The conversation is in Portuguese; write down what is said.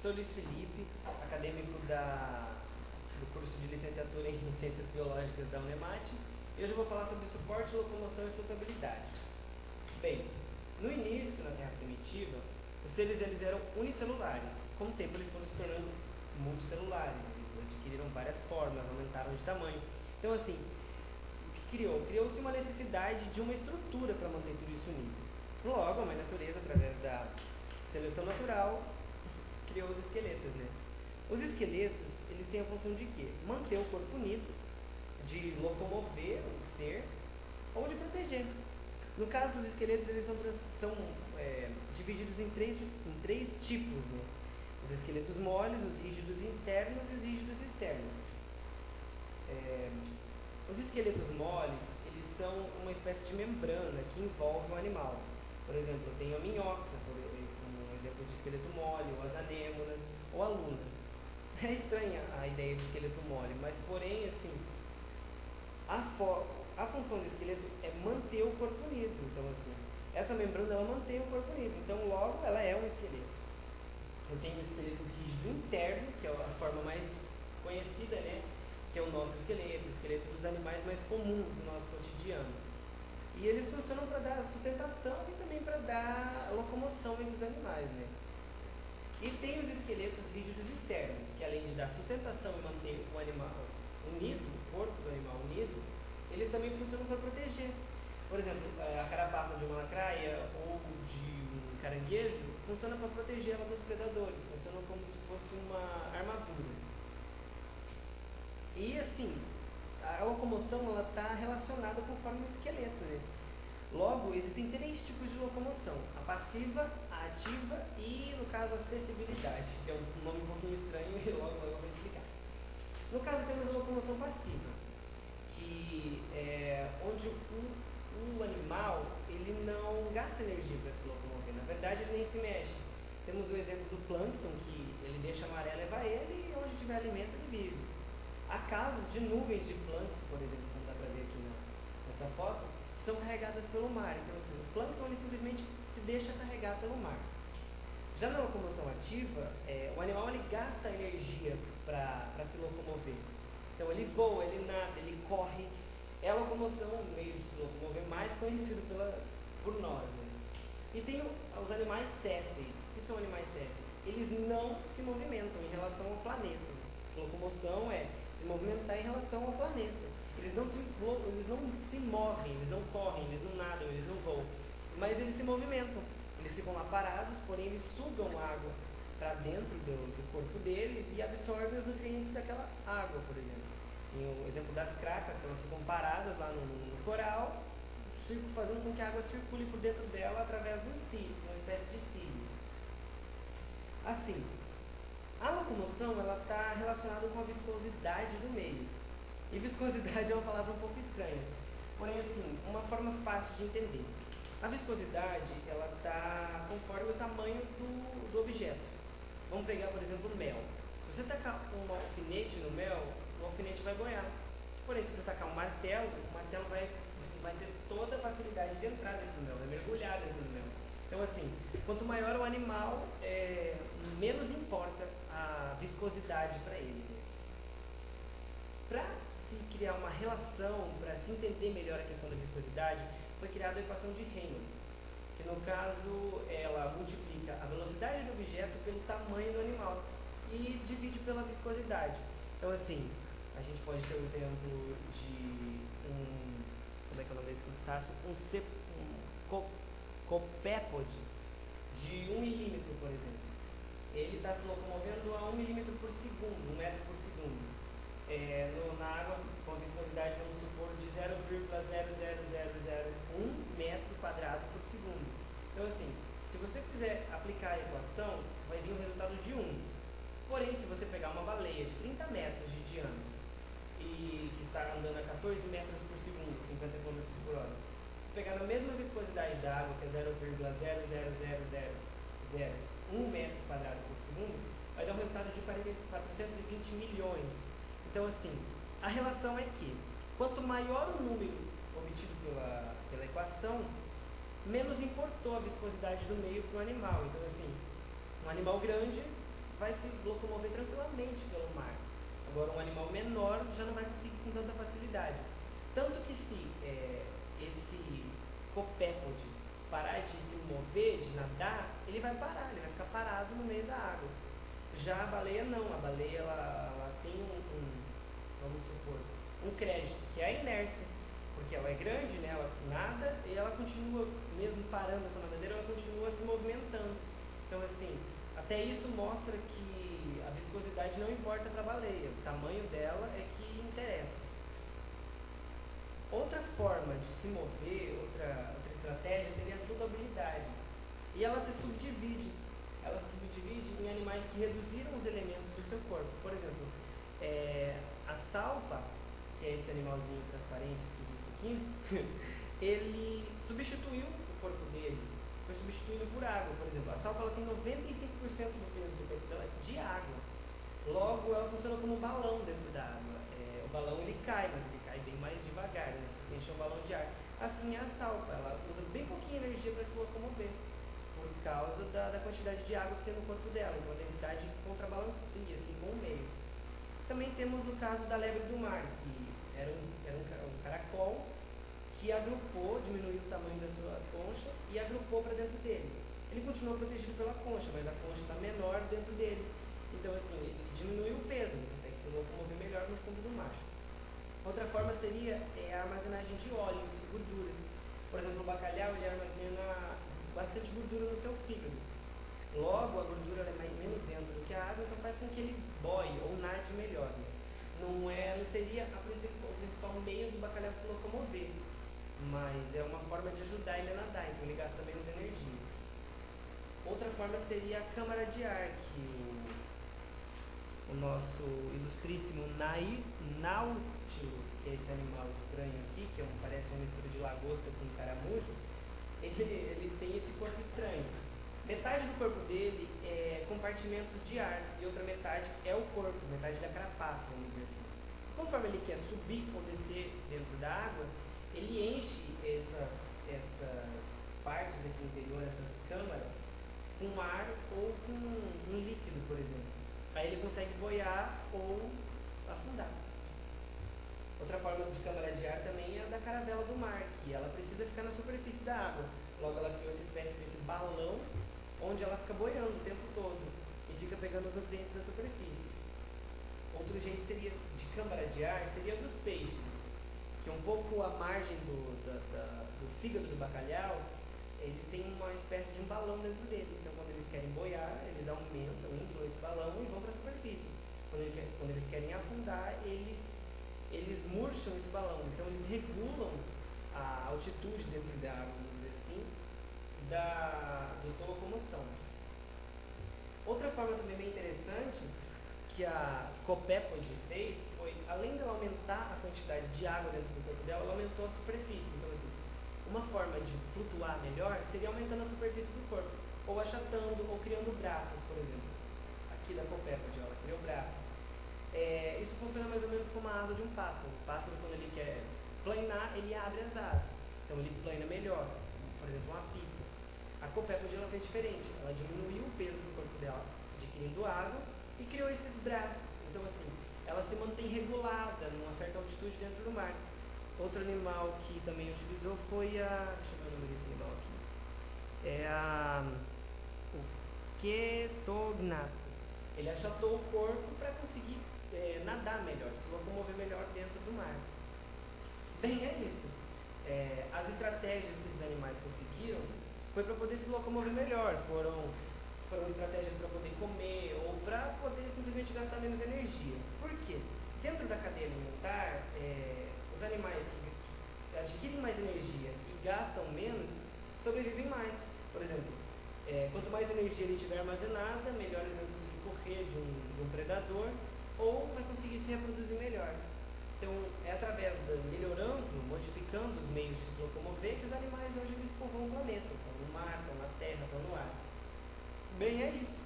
Sou Luiz Felipe, acadêmico do curso de licenciatura em Ciências Biológicas da Unemat, e hoje eu vou falar sobre suporte, locomoção e flutuabilidade. Bem, no início, na Terra primitiva, os seres eles eram unicelulares. Com o tempo eles foram se tornando multicelulares, eles adquiriram várias formas, aumentaram de tamanho. Então assim, o que criou? Criou-se uma necessidade de uma estrutura para manter tudo isso unido. Logo, a mãe natureza, através da seleção natural, criou os esqueletos, né? Os esqueletos, eles têm a função de quê? Manter o corpo unido, de locomover o ser ou de proteger. No caso, os esqueletos eles são divididos em três tipos, né? Os esqueletos moles, os rígidos internos e os rígidos externos. Os esqueletos moles, eles são uma espécie de membrana que envolve o animal. Por exemplo, eu tenho a minhoca, como um exemplo de esqueleto mole, ou as anêmonas, ou a luna. É estranha a ideia de esqueleto mole, mas porém, assim, a função do esqueleto é manter o corpo unido. Então, assim, essa membrana ela mantém o corpo unido. Então, logo, ela é um esqueleto. Eu tenho o esqueleto rígido interno, que é a forma mais conhecida, né? Que é o nosso esqueleto, o esqueleto dos animais mais comuns do nosso cotidiano. E eles funcionam para dar sustentação e também para dar locomoção a esses animais, né? E tem os esqueletos rígidos externos, que além de dar sustentação e manter o animal unido, o corpo do animal unido, eles também funcionam para proteger. Por exemplo, a carapaça de uma lacraia ou de um caranguejo funciona para protegê-la dos predadores, funciona como se fosse uma armadura. E assim, a locomoção ela está relacionada conforme o esqueleto, né? Logo, existem três tipos de locomoção: a passiva, a ativa e, no caso, a acessibilidade, que é um nome um pouquinho estranho e logo eu vou explicar. No caso, temos a locomoção passiva, que é onde o animal ele não gasta energia para se locomover. Na verdade, ele nem se mexe. Temos o exemplo do plâncton, que ele deixa a maré levar ele e onde tiver alimento ele vive. Há casos de nuvens de plâncton, por exemplo, como dá para ver aqui nessa foto, que são carregadas pelo mar. Então, assim, o plâncton ele simplesmente se deixa carregar pelo mar. Já na locomoção ativa, o animal ele gasta energia para se locomover. Então, ele voa, ele nada, ele corre. É a locomoção, o meio de se locomover mais conhecido por nós. Né? E tem os animais sésseis. O que são animais sésseis? Eles não se movimentam em relação ao planeta. Locomoção é se movimentar em relação ao planeta. Eles não se movem, eles não correm, eles não nadam, eles não voam, mas eles se movimentam. Eles ficam lá parados, porém eles sugam água para dentro do corpo deles e absorvem os nutrientes daquela água, por exemplo. Tem o exemplo das cracas, que elas ficam paradas lá no coral, fazendo com que a água circule por dentro dela através de um cílio, uma espécie de cílios. Assim, a locomoção está relacionada com a viscosidade do meio. E viscosidade é uma palavra um pouco estranha. Porém, assim, uma forma fácil de entender. A viscosidade, ela está conforme o tamanho do objeto. Vamos pegar, por exemplo, o mel. Se você tacar um alfinete no mel, o alfinete vai boiar. Porém, se você tacar um martelo, o martelo vai ter toda a facilidade de entrar dentro do mel, vai mergulhar dentro do mel. Então, assim, quanto maior o animal, menos importa a viscosidade para ele. Para se criar uma relação, para se entender melhor a questão da viscosidade, foi criada a equação de Reynolds, que no caso ela multiplica a velocidade do objeto pelo tamanho do animal e divide pela viscosidade. Então, assim, a gente pode ter o exemplo de como é que é o nome desse crustáceo? Um copépode de 1 milímetro, por exemplo. Ele está se locomovendo a 1 milímetro por segundo, 1 metro por segundo. Na água, com a viscosidade, vamos supor, de 0,00001 metro quadrado por segundo. Então, assim, se você fizer aplicar a equação, vai vir o resultado de 1. Porém, se você pegar uma baleia de 30 metros de diâmetro e que está andando a 14 metros por segundo, 50 km por hora, se pegar na mesma viscosidade da água, que é 0,00001 metro quadrado por segundo, vai dar um resultado de 420 milhões. Então, assim, a relação é que quanto maior o número obtido pela equação, menos importou a viscosidade do meio para o animal. Então, assim, um animal grande vai se locomover tranquilamente pelo mar. Agora, um animal menor já não vai conseguir com tanta facilidade. Tanto que se esse copépode parar de se mover, de nadar, ele vai parar, ele vai ficar parado no meio da água. Já a baleia não, a baleia ela tem vamos supor, um crédito, que é a inércia, porque ela é grande, né, ela nada e ela continua, mesmo parando a sua nadadeira, ela continua se movimentando. Então, assim, até isso mostra que a viscosidade não importa para a baleia, o tamanho dela é que interessa. Outra forma de se mover, outra estratégia seria a flutabilidade. E ela se subdivide. Ela se subdivide em animais que reduziram os elementos do seu corpo. Por exemplo, a salpa, que é esse animalzinho transparente, esquisito aqui, ele substituiu o corpo dele, foi substituído por água. Por exemplo, a salpa ela tem 95% do peso do corpo dela de água. Logo, ela funciona como um balão dentro da água. O balão ele cai, mas ele cai bem mais devagar, né? Se você encher um balão de ar. Assim é a salpa, ela usa bem pouquinha energia para se locomover, por causa da quantidade de água que tem no corpo dela. Então a densidade contrabalanceia assim, com o meio. Também temos o caso da lebre do mar, que era um caracol que agrupou, diminuiu o tamanho da sua concha e agrupou para dentro dele. Ele continuou protegido pela concha, mas a concha está menor dentro dele. Então, assim, ele diminuiu o peso, ele consegue se locomover melhor no fundo do mar. Outra forma seria a armazenagem de óleos e gorduras. Por exemplo, o bacalhau ele armazena bastante gordura no seu fígado. Logo, a gordura é menos densa do que a água, então faz com que ele boie ou nade melhor. Né? Não seria o principal meio do bacalhau se locomover, mas é uma forma de ajudar ele a nadar, então ele gasta menos energia. Outra forma seria a câmara de ar, que o nosso ilustríssimo Nautilus, que é esse animal estranho aqui, que parece uma mistura de lagosta com caramujo, ele tem esse corpo estranho. Metade do corpo dele é compartimentos de ar e outra metade é o corpo, metade da carapaça, vamos dizer assim. Conforme ele quer subir ou descer dentro da água, ele enche essas partes aqui interior, essas câmaras, com ar ou com um líquido, por exemplo. Aí ele consegue boiar ou afundar. Outra forma de câmara de ar também é a da caravela do mar, que ela precisa ficar na superfície da água. Logo, ela criou essa espécie desse balão, onde ela fica boiando o tempo todo e fica pegando os nutrientes da superfície. Outro jeito seria de câmara de ar seria dos peixes, que um pouco à margem do fígado do bacalhau, eles têm uma espécie de um balão dentro dele. Então, quando eles querem boiar, eles aumentam, inflam esse balão e vão para a superfície. Quando eles querem afundar, eles murcham esse balão. Então, eles regulam a altitude dentro da água, vamos dizer assim, da sua locomoção. Outra forma também bem interessante que a copépode fez foi, além de ela aumentar a quantidade de água dentro do corpo dela, ela aumentou a superfície. Então, assim, uma forma de flutuar melhor seria aumentando a superfície do corpo, ou achatando, ou criando braços, por exemplo. Aqui da copépode, ela criou braços. Isso funciona mais ou menos como a asa de um pássaro. O pássaro, quando ele quer planar, ele abre as asas. Então, ele plana melhor. Por exemplo, uma pipa. A copépode ela fez diferente. Ela diminuiu o peso do corpo dela, adquirindo água, e criou esses braços. Então, assim, ela se mantém regulada numa certa altitude dentro do mar. Outro animal que também utilizou foi deixa eu ver o nome desse animal aqui. O Quetognato. Ele achatou o corpo para conseguir nadar melhor, se locomover melhor dentro do mar. Bem, é isso. As estratégias que esses animais conseguiram foi para poder se locomover melhor. Foram estratégias para poder comer ou para poder simplesmente gastar menos energia. Por quê? Dentro da cadeia alimentar, os animais que adquirem mais energia e gastam menos sobrevivem mais. Por exemplo, quanto mais energia ele tiver armazenada, melhor ele vai conseguir correr de um predador ou vai conseguir se reproduzir melhor. Então, é através melhorando, modificando os meios de se locomover que os animais hoje eles povoam o planeta. Estão no mar, estão na terra, estão no ar. Bem, é isso.